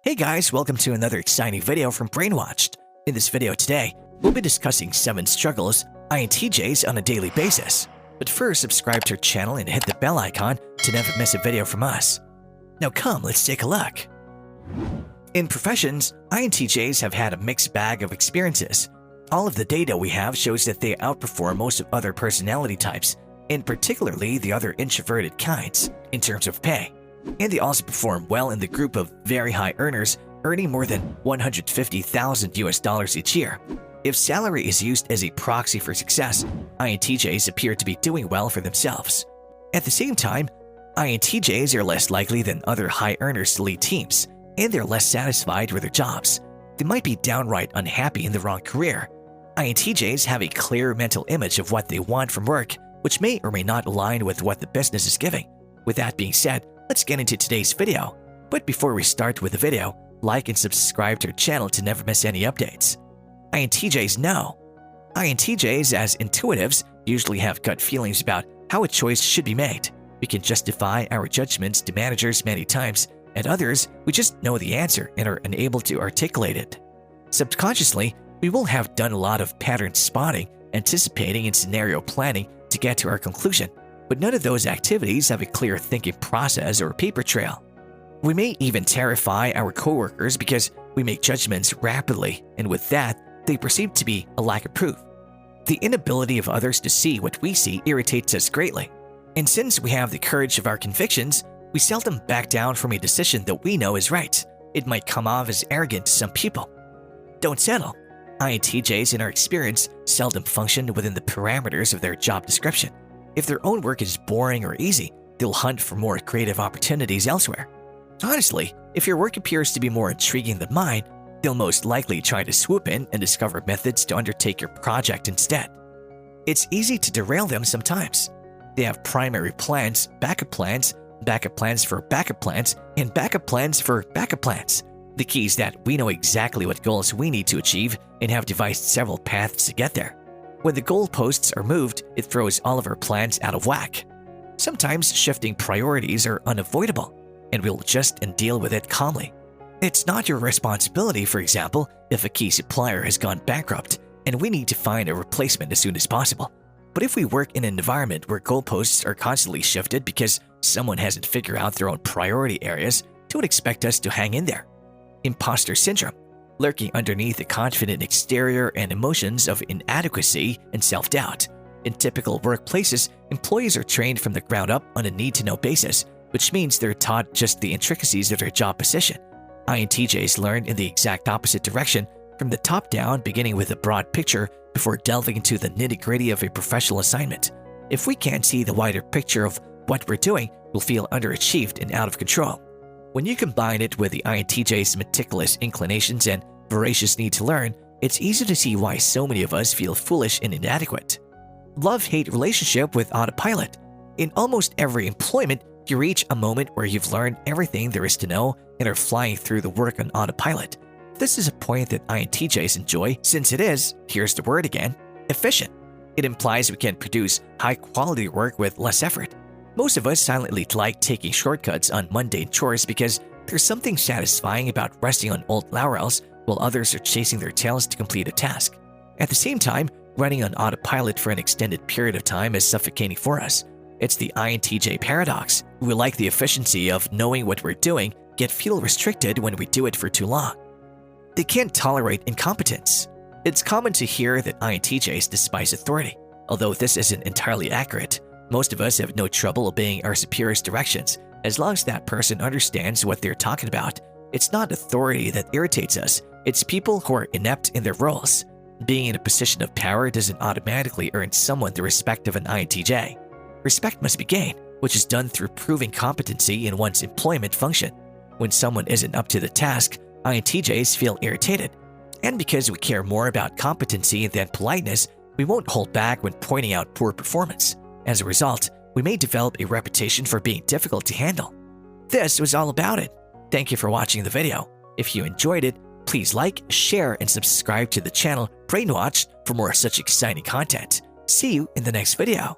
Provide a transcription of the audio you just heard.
Hey guys, welcome to another exciting video from BrainWatched. In this video today, we'll be discussing 7 struggles INTJs on a daily basis. But first, subscribe to our channel and hit the bell icon to never miss a video from us. Now come, let's take a look. In professions, INTJs have had a mixed bag of experiences. All of the data we have shows that they outperform most of other personality types, and particularly the other introverted kinds, in terms of pay. And they also perform well in the group of very high earners earning more than $150,000 each year. If salary is used as a proxy for success, INTJs appear to be doing well for themselves. At the same time, INTJs are less likely than other high earners to lead teams, and they're less satisfied with their jobs. They might be downright unhappy in the wrong career. INTJs have a clear mental image of what they want from work, which may or may not align with what the business is giving. With that being said, let's get into today's video. But before we start with the video, like and subscribe to our channel to never miss any updates. INTJs know. INTJs as intuitives usually have gut feelings about how a choice should be made. We can justify our judgments to managers many times, and others, we just know the answer and are unable to articulate it. Subconsciously, we will have done a lot of pattern spotting, anticipating, and scenario planning to get to our conclusion, but none of those activities have a clear thinking process or paper trail. We may even terrify our coworkers because we make judgments rapidly, and with that, they perceive to be a lack of proof. The inability of others to see what we see irritates us greatly. And since we have the courage of our convictions, we seldom back down from a decision that we know is right. It might come off as arrogant to some people. Don't settle. INTJs in our experience seldom function within the parameters of their job description. If their own work is boring or easy, they'll hunt for more creative opportunities elsewhere. Honestly, if your work appears to be more intriguing than mine, they'll most likely try to swoop in and discover methods to undertake your project instead. It's easy to derail them sometimes. They have primary plans, backup plans for backup plans, and backup plans for backup plans. The key is that we know exactly what goals we need to achieve and have devised several paths to get there. When the goalposts are moved, it throws all of our plans out of whack. Sometimes shifting priorities are unavoidable, and we'll adjust and deal with it calmly. It's not your responsibility, for example, if a key supplier has gone bankrupt and we need to find a replacement as soon as possible. But if we work in an environment where goalposts are constantly shifted because someone hasn't figured out their own priority areas, don't expect us to hang in there. Imposter syndrome, lurking underneath the confident exterior and emotions of inadequacy and self-doubt. In typical workplaces, employees are trained from the ground up on a need-to-know basis, which means they're taught just the intricacies of their job position. INTJs learn in the exact opposite direction, from the top down, beginning with a broad picture before delving into the nitty-gritty of a professional assignment. If we can't see the wider picture of what we're doing, we'll feel underachieved and out of control. When you combine it with the INTJ's meticulous inclinations and voracious need to learn, it's easy to see why so many of us feel foolish and inadequate. Love-hate relationship with autopilot. In almost every employment, you reach a moment where you've learned everything there is to know and are flying through the work on autopilot. This is a point that INTJs enjoy since it is, here's the word again, efficient. It implies we can produce high-quality work with less effort. Most of us silently like taking shortcuts on mundane chores because there's something satisfying about resting on old laurels while others are chasing their tails to complete a task. At the same time, running on autopilot for an extended period of time is suffocating for us. It's the INTJ paradox. We like the efficiency of knowing what we're doing, yet feel restricted when we do it for too long. They can't tolerate incompetence. It's common to hear that INTJs despise authority. Although this isn't entirely accurate, most of us have no trouble obeying our superiors' directions, as long as that person understands what they're talking about. It's not authority that irritates us, it's people who are inept in their roles. Being in a position of power doesn't automatically earn someone the respect of an INTJ. Respect must be gained, which is done through proving competency in one's employment function. When someone isn't up to the task, INTJs feel irritated. And because we care more about competency than politeness, we won't hold back when pointing out poor performance. As a result, we may develop a reputation for being difficult to handle. This was all about it. Thank you for watching the video. If you enjoyed it, please like, share, and subscribe to the channel BrainWatched for more such exciting content. See you in the next video.